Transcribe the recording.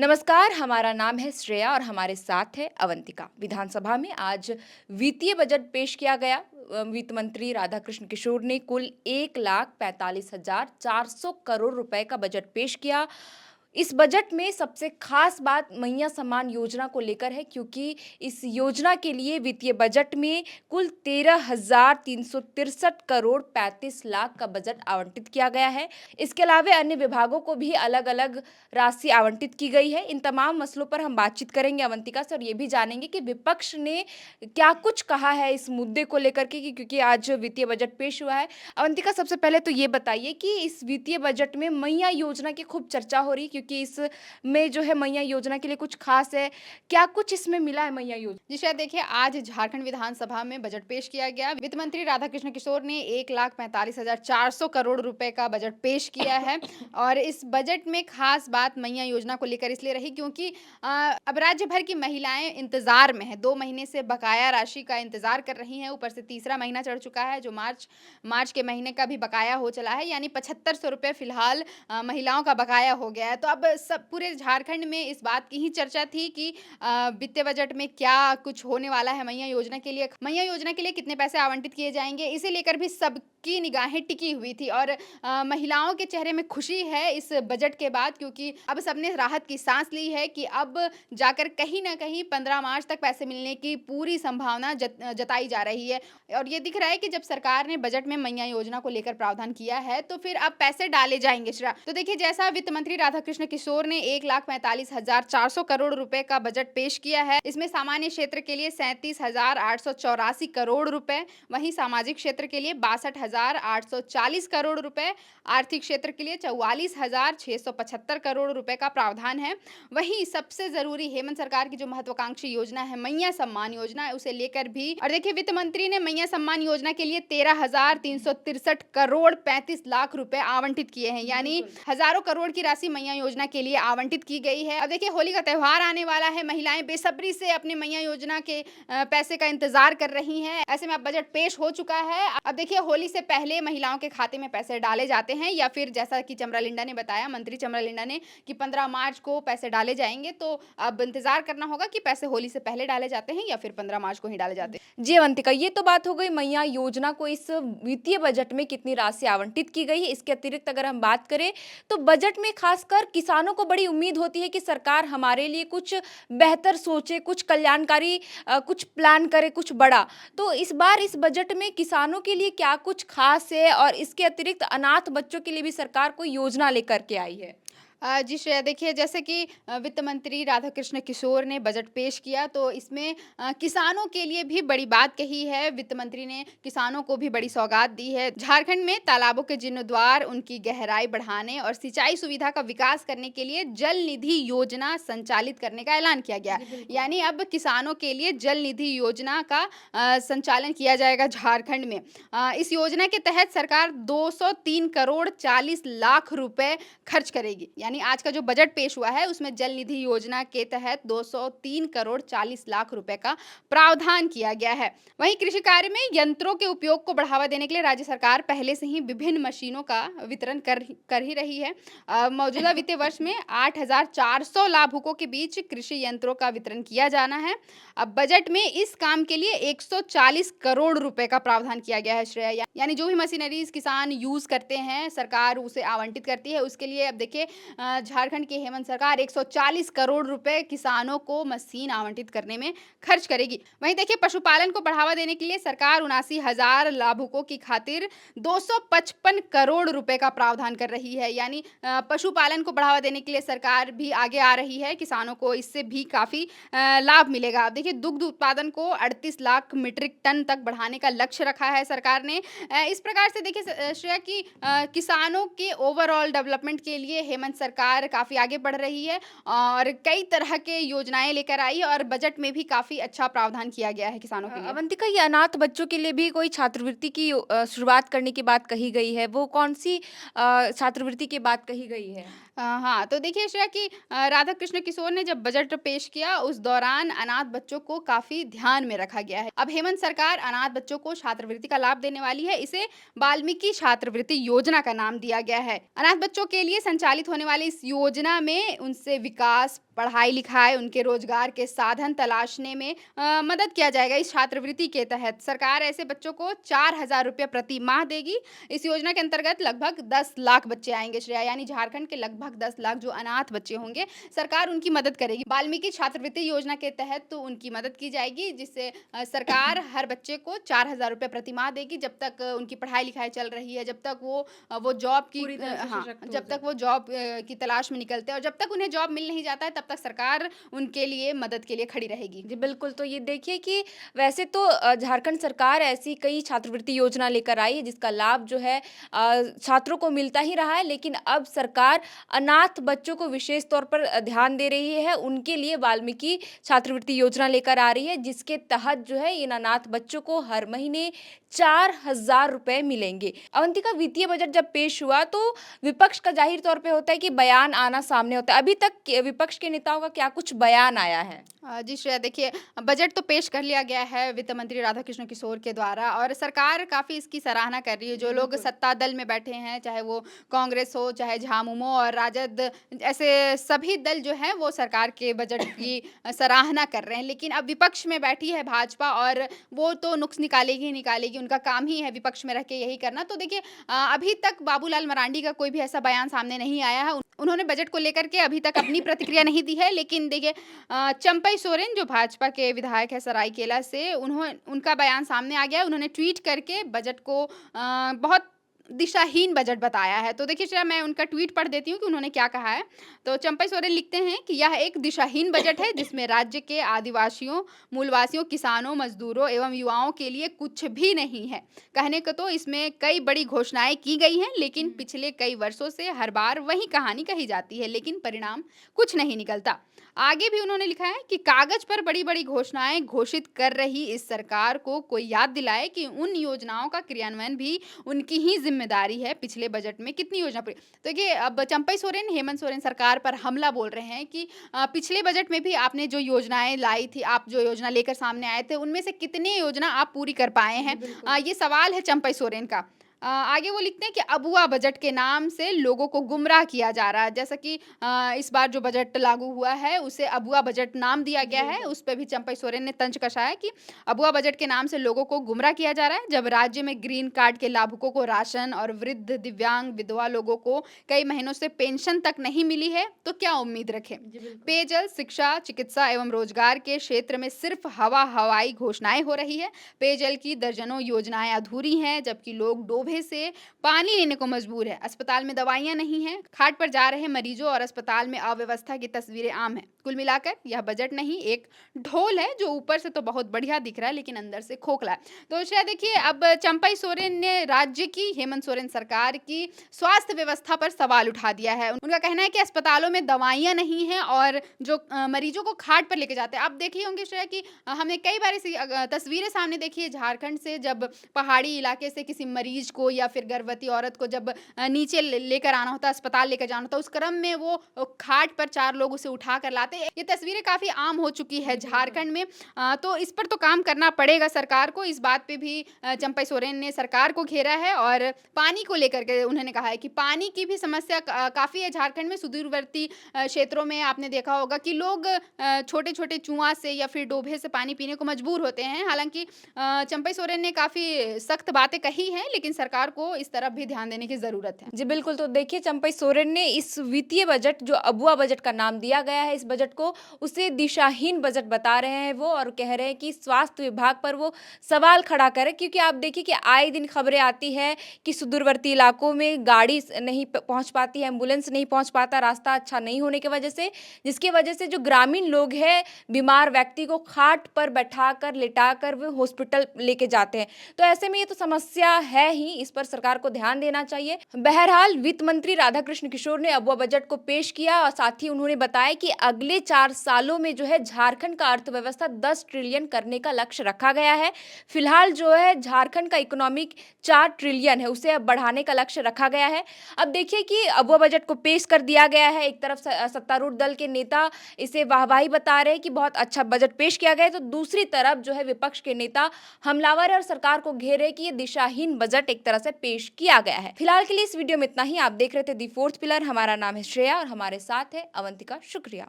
नमस्कार, हमारा नाम है श्रेया और हमारे साथ है अवंतिका। विधानसभा में आज वित्तीय बजट पेश किया गया। वित्त मंत्री राधाकृष्ण किशोर ने कुल 1,45,400 करोड़ रुपए का बजट पेश किया। इस बजट में सबसे खास बात मैया सम्मान योजना को लेकर है, क्योंकि इस योजना के लिए वित्तीय बजट में कुल 13,363 करोड़ 35 लाख का बजट आवंटित किया गया है। इसके अलावा अन्य विभागों को भी अलग-अलग राशि आवंटित की गई है। इन तमाम मसलों पर हम बातचीत करेंगे अवंतिका से और ये भी जानेंगे कि विपक्ष ने क्या कुछ कहा है इस मुद्दे को लेकर के, क्योंकि आज वित्तीय बजट पेश हुआ है। अवंतिका, सबसे पहले तो ये बताइए कि इस वित्तीय बजट में मैया योजना की खूब चर्चा हो रही है, क्योंकि इसमें जो है मैया योजना के लिए कुछ खास है। क्या कुछ इसमें मिला है मैया योजना? जी शायद देखिए, आज झारखंड विधानसभा में बजट पेश किया गया। वित्त मंत्री राधाकृष्ण किशोर ने 1,45,400 करोड़ रुपए का बजट पेश किया है। और इस बजट में खास बात मैया योजना को लेकर इसलिए रही क्योंकि अब राज्य भर की महिलाएं इंतजार में है। 2 महीने से बकाया राशि का इंतजार कर रही हैं। ऊपर से तीसरा महीना चढ़ चुका है, जो मार्च के महीने का भी बकाया हो चला है। यानी 7500 रुपए फिलहाल महिलाओं का बकाया हो गया है। तो अब सब पूरे झारखंड में इस बात की ही चर्चा थी कि वित्तीय बजट में क्या कुछ होने वाला है मैया योजना के लिए। मैया योजना के लिए कितने पैसे आवंटित किए जाएंगे, इसे लेकर भी सबकी निगाहें टिकी हुई थी। और महिलाओं के चेहरे में खुशी है इस बजट के बाद, क्योंकि अब सबने राहत की सांस ली है कि अब जाकर कहीं ना कहीं 15 मार्च तक पैसे मिलने की पूरी संभावना जताई जा रही है। और ये दिख रहा है कि जब सरकार ने बजट में मैया योजना को लेकर प्रावधान किया है तो फिर अब पैसे डाले जाएंगे। श्रेया, तो देखिए, जैसा वित्त मंत्री राधाकृष्ण किशोर ने 1,45,400 करोड़ रुपए का बजट पेश किया है, इसमें सामान्य क्षेत्र के लिए 37,884 करोड़ रुपए, वहीं सामाजिक क्षेत्र के लिए 62,840 करोड़ रुपए, आर्थिक क्षेत्र के लिए 44,675 करोड़ रुपए का प्रावधान है। वहीं सबसे जरूरी हेमंत सरकार की जो महत्वाकांक्षी योजना है मैया सम्मान योजना है, उसे लेकर भी, और देखिए, वित्त मंत्री ने मैया सम्मान योजना के लिए 13,363 करोड़ 35 लाख रुपए आवंटित किए हैं। यानी हजारों करोड़ की राशि मैया योजना के लिए आवंटित की गई है। अब देखिए, होली का त्योहार आने वाला है, महिलाएं बेसब्री से अपने मैया योजना के पैसे का इंतजार कर रही हैं। ऐसे में अब बजट पेश हो चुका है। अब देखिए, होली से पहले महिलाओं के खाते में पैसे डाले जाते हैं, या फिर जैसा कि चमरा लिंडा ने बताया, मंत्री चमरा लिंडा ने, कि 15 मार्च को पैसे डाले जाएंगे। तो अब इंतजार करना होगा कि पैसे होली से पहले डाले जाते हैं या फिर 15 मार्च को ही डाले जाते हैं। जी अवंतिका, ये तो बात हो गई मैया योजना को इस वित्तीय बजट में कितनी राशि आवंटित की गई है। इसके अतिरिक्त अगर हम बात करें तो बजट में खासकर किसानों को बड़ी उम्मीद होती है कि सरकार हमारे लिए कुछ बेहतर सोचे, कुछ कल्याणकारी कुछ प्लान करे, कुछ बड़ा। तो इस बार इस बजट में किसानों के लिए क्या कुछ खास है, और इसके अतिरिक्त अनाथ बच्चों के लिए भी सरकार कोई योजना लेकर के आई है? जी श्रेया, देखिए, जैसे कि वित्त मंत्री राधाकृष्ण किशोर ने बजट पेश किया तो इसमें किसानों के लिए भी बड़ी बात कही है। वित्त मंत्री ने किसानों को भी बड़ी सौगात दी है। झारखंड में तालाबों के जीर्णोद्वार, उनकी गहराई बढ़ाने और सिंचाई सुविधा का विकास करने के लिए जल निधि योजना संचालित करने का ऐलान किया गया। यानी अब किसानों के लिए जल निधि योजना का संचालन किया जाएगा झारखंड में। इस योजना के तहत सरकार 203 करोड़ 40 लाख रुपए खर्च करेगी। यानी आज का जो बजट पेश हुआ है उसमें जल निधि योजना के तहत 203 करोड़ 40 लाख रुपए का प्रावधान किया गया है। वहीं कृषि कार्य में यंत्रों के उपयोग को बढ़ावा देने के लिए राज्य सरकार पहले से ही विभिन्न मशीनों का वितरण कर ही रही है। मौजूदा वित्तीय वर्ष में 8,400 लाभुकों के बीच कृषि यंत्रों का वितरण किया जाना है। अब बजट में इस काम के लिए 140 करोड़ रुपए का प्रावधान किया गया है। श्रेया, यानी जो भी मशीनरीज किसान यूज करते हैं, सरकार उसे आवंटित करती है। उसके लिए अब देखिए, झारखंड की हेमंत सरकार 140 करोड़ रुपए किसानों को मशीन आवंटित करने में खर्च करेगी। वहीं देखिए, पशुपालन को बढ़ावा देने के लिए सरकार 79,000 लाभुकों की खातिर 255 करोड़ रुपए का प्रावधान कर रही है। यानी पशुपालन को बढ़ावा देने के लिए सरकार भी आगे आ रही है। किसानों को इससे भी काफी लाभ मिलेगा। देखिए, दुग्ध उत्पादन को 38 लाख मीट्रिक टन तक बढ़ाने का लक्ष्य रखा है सरकार ने। इस प्रकार से देखिए श्रेया, कि किसानों के ओवरऑल डेवलपमेंट के लिए हेमंत सरकार काफ़ी आगे बढ़ रही है और कई तरह के योजनाएं लेकर आई है, और बजट में भी काफ़ी अच्छा प्रावधान किया गया है किसानों के लिए। अवंतिका, ये अनाथ बच्चों के लिए भी कोई छात्रवृत्ति की शुरुआत करने की बात कही गई है। वो कौन सी छात्रवृत्ति की बात कही गई है? हाँ, तो देखिए श्रेया कि राधा कृष्ण किशोर ने जब बजट पेश किया उस दौरान अनाथ बच्चों को काफ़ी ध्यान में रखा गया है। अब हेमंत सरकार अनाथ बच्चों को छात्रवृत्ति का लाभ देने वाली है। इसे वाल्मीकि छात्रवृत्ति योजना का नाम दिया गया है। अनाथ बच्चों के लिए संचालित होने वाली इस योजना में उनसे विकास, पढ़ाई-लिखाई, उनके रोजगार के साधन तलाशने में मदद किया जाएगा। इस छात्रवृत्ति के तहत सरकार ऐसे बच्चों को 4,000 रुपए प्रति माह देगी। इस योजना के अंतर्गत लगभग 10 लाख बच्चे आएँगे श्रेया, यानी झारखंड के लगभग 10 लाख जो अनाथ बच्चे होंगे, सरकार उनकी मदद करेगी। वाल्मीकि छात्रवृत्ति योजना के तहत तो उनकी मदद की जाएगी, जिससे सरकार हर बच्चे को 4,000 रुपए प्रति माह देगी, जब तक उनकी पढ़ाई-लिखाई चल रही है, जब तक वो जॉब की पूरी तरह से हाँ, सशक्त हो जब तक जाए। वो जॉब की तलाश में निकलते हैं और जब तक उन्हें जॉब मिल नहीं जाता है, तब तक सरकार उनके लिए मदद के लिए खड़ी रहेगी। जी, बिल्कुल। तो ये देखिए कि वैसे तो झारखंड सरकार ऐसी कई छात्रवृत्ति योजना लेकर आई है जिसका लाभ जो है छात्रों को मिलता ही रहा है, लेकिन अब सरकार अनाथ बच्चों को विशेष तौर पर ध्यान दे रही है। उनके लिए वाल्मीकि छात्रवृत्ति योजना लेकर आ रही है, जिसके तहत जो है इन अनाथ बच्चों को हर महीने 4,000 रुपए मिलेंगे। अवंतिका, वित्तीय बजट जब पेश हुआ तो विपक्ष का ज़ाहिर तौर पे होता है कि बयान आना सामने होता है। अभी तक विपक्ष के नेताओं का क्या कुछ बयान आया है? जी श्रेया, देखिए बजट तो पेश कर लिया गया है वित्त मंत्री राधाकृष्ण किशोर के द्वारा और सरकार काफ़ी इसकी सराहना कर रही है। जो लोग सत्ता दल में बैठे हैं, चाहे वो कांग्रेस हो, चाहे झामुमो और राजद, ऐसे सभी दल जो हैं वो सरकार के बजट की सराहना कर रहे हैं। लेकिन अब विपक्ष में बैठी है भाजपा और वो तो नुक्स निकालेगी ही निकालेगी, उनका काम ही है विपक्ष में रह के यही करना। तो देखिए अभी तक बाबूलाल मरांडी का कोई भी ऐसा बयान सामने नहीं आया है। उन्होंने बजट को लेकर के अभी तक अपनी प्रतिक्रिया नहीं दी है। लेकिन देखिए चंपई सोरेन जो भाजपा के विधायक है सरायकेला से, उनका बयान सामने आ गया है। उन्होंने ट्वीट करके बजट को बहुत दिशाहीन बजट बताया है। तो देखिए श्रेया, मैं उनका ट्वीट पढ़ देती हूँ कि उन्होंने क्या कहा है। तो चंपई सोरेन लिखते हैं कि यह एक दिशाहीन बजट है जिसमें राज्य के आदिवासियों, मूलवासियों, किसानों, मजदूरों एवं युवाओं के लिए कुछ भी नहीं है। कहने को तो इसमें कई बड़ी घोषणाएं की गई हैं, लेकिन पिछले कई वर्षों से हर बार वही कहानी कही जाती है, लेकिन परिणाम कुछ नहीं निकलता। आगे भी उन्होंने लिखा है कि कागज पर बड़ी-बड़ी घोषणाएं घोषित कर रही इस सरकार को कोई याद दिलाए कि उन योजनाओं का क्रियान्वयन भी उनकी ही जिम्मेदारी है। पिछले बजट में कितनी योजना पूरी, तो देखिए अब चंपई सोरेन हेमंत सोरेन सरकार पर हमला बोल रहे हैं कि पिछले बजट में भी आपने जो योजनाएं लाई थी, आप जो योजना लेकर सामने आए थे, उनमें से कितनी योजना आप पूरी कर पाए हैं। ये सवाल है चंपई सोरेन का। आगे वो लिखते हैं कि अबुआ बजट के नाम से लोगों को गुमराह किया जा रहा है। जैसा कि इस बार जो बजट लागू हुआ है उसे अबुआ बजट नाम दिया गया है। उस पे भी चंपई सोरेन ने तंज कसा है कि अबुआ बजट के नाम से लोगों को गुमराह किया जा रहा है। जब राज्य में ग्रीन कार्ड के लाभुकों को राशन और वृद्ध, दिव्यांग, विधवा लोगों को कई महीनों से पेंशन तक नहीं मिली है, तो क्या उम्मीद रखें। पेयजल, शिक्षा, चिकित्सा एवं रोजगार के क्षेत्र में सिर्फ हवाई घोषणाएं हो रही है। पेयजल की दर्जनों योजनाएं अधूरी हैं, जबकि लोग डोभे से पानी लेने को मजबूर है। अस्पताल में दवाइयां नहीं हैं, खाट पर जा रहे मरीजों और अस्पताल में अव्यवस्था की तस्वीरें आम हैं। कुल मिलाकर यह बजट नहीं, एक ढोल है जो ऊपर से तो बहुत बढ़िया दिख रहा है लेकिन अंदर से खोखला है। तो शायद देखिए अब चंपई सोरेन ने राज्य की, हेमंत सोरेन सरकार की स्वास्थ्य व्यवस्था पर सवाल उठा दिया है। उनका कहना है कि अस्पतालों में दवाइयां नहीं हैं और जो मरीजों को खाट पर लेके जाते हैं। आप देखिए होंगे शायद कि हमने कई बार ऐसी तस्वीरें सामने देखी है झारखंड से, जब पहाड़ी इलाके से किसी मरीज को या फिर गर्भवती औरत को जब नीचे लेकर आना होता है, अस्पताल लेकर जाना होता है, उस क्रम में वो खाट पर 4 लोग उसे उठा कर लाते हैं। ये तस्वीरें काफ़ी आम हो चुकी है झारखंड में। तो इस पर तो काम करना पड़ेगा सरकार को। इस बात पे भी चंपई सोरेन ने सरकार को घेरा है और पानी को लेकर के उन्होंने कहा है कि पानी की भी समस्या काफ़ी है झारखंड में। सुदूरवर्ती क्षेत्रों में आपने देखा होगा कि लोग छोटे-छोटे कुआँ से या फिर डोभे से पानी पीने को मजबूर होते हैं। हालाँकि चंपई सोरेन ने काफ़ी सख्त बातें कही हैं, लेकिन सरकार को इस तरफ भी ध्यान देने की ज़रूरत है। जी, बिल्कुल। तो देखिए चंपई सोरेन ने इस वित्तीय बजट जो अबुआ बजट का नाम दिया गया है इस बजट को, उसे दिशाहीन बजट बता रहे हैं वो, और कह रहे हैं कि स्वास्थ्य विभाग पर वो सवाल खड़ा करें, क्योंकि आप देखिए कि आए दिन खबरें आती है कि सुदूरवर्ती इलाकों में गाड़ी नहीं पहुंच पाती है, एम्बुलेंस नहीं पहुंच पाता, रास्ता अच्छा नहीं होने की वजह से, जिसकी वजह से जो ग्रामीण लोग हैं बीमार व्यक्ति को खाट पर बैठाकर, लिटाकर वो हॉस्पिटल लेके जाते हैं। तो ऐसे में ये तो समस्या है ही, इस पर सरकार को ध्यान देना चाहिए। बहरहाल वित्त मंत्री राधाकृष्ण किशोर ने अबुआ बजट को पेश किया और साथ ही उन्होंने बताया कि अगले 4 सालों में जो है झारखंड का अर्थव्यवस्था 10 ट्रिलियन करने का लक्ष्य रखा गया है। फिलहाल जो है झारखंड का इकोनॉमिक 4 ट्रिलियन है, उसे अब बढ़ाने का लक्ष्य रखा गया है। अब देखिए कि अबुआ बजट को पेश कर दिया गया है। एक तरफ सत्तारूढ़ दल के नेता इसे वाहवाही बता रहे हैं कि बहुत अच्छा बजट पेश किया गया है, तो दूसरी तरफ जो है विपक्ष के नेता हमलावर है और सरकार को घेरे हैं कि ये दिशाहीन बजट एक तरह से पेश किया गया है। फिलहाल के लिए इस वीडियो में इतना ही। आप देख रहे थे दी फोर्थ पिलर। हमारा नाम है श्रेया और हमारे साथ है अवंतिका। शुक्रिया।